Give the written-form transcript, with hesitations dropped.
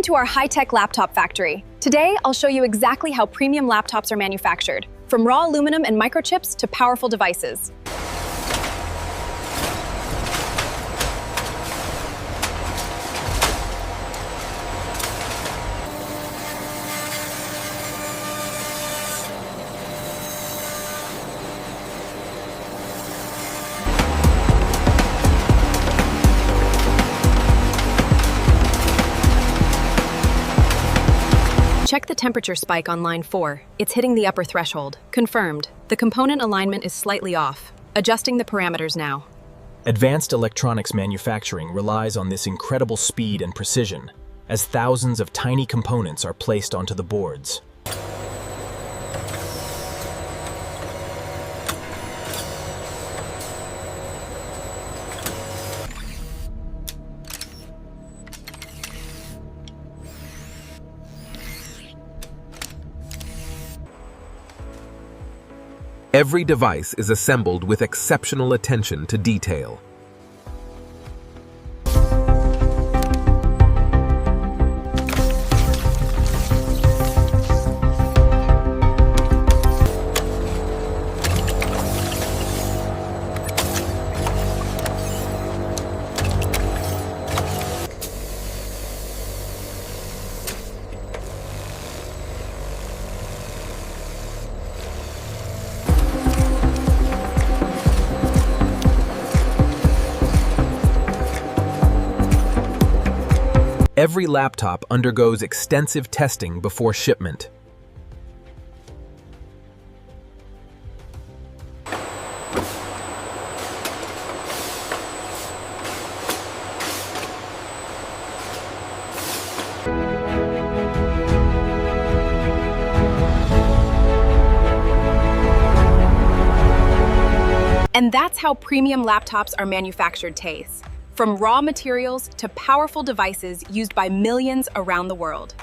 to our high-tech laptop factory. Today, I'll show you exactly how premium laptops are manufactured, from raw aluminum and microchips to powerful devices. Check the temperature spike on line 4. It's hitting the upper threshold. Confirmed. The component alignment is slightly off. Adjusting the parameters now. Advanced electronics manufacturing relies on this incredible speed and precision, as thousands of tiny components are placed onto the boards. Every device is assembled with exceptional attention to detail. Every laptop undergoes extensive testing before shipment. And that's how premium laptops are manufactured, Tace. From raw materials to powerful devices used by millions around the world.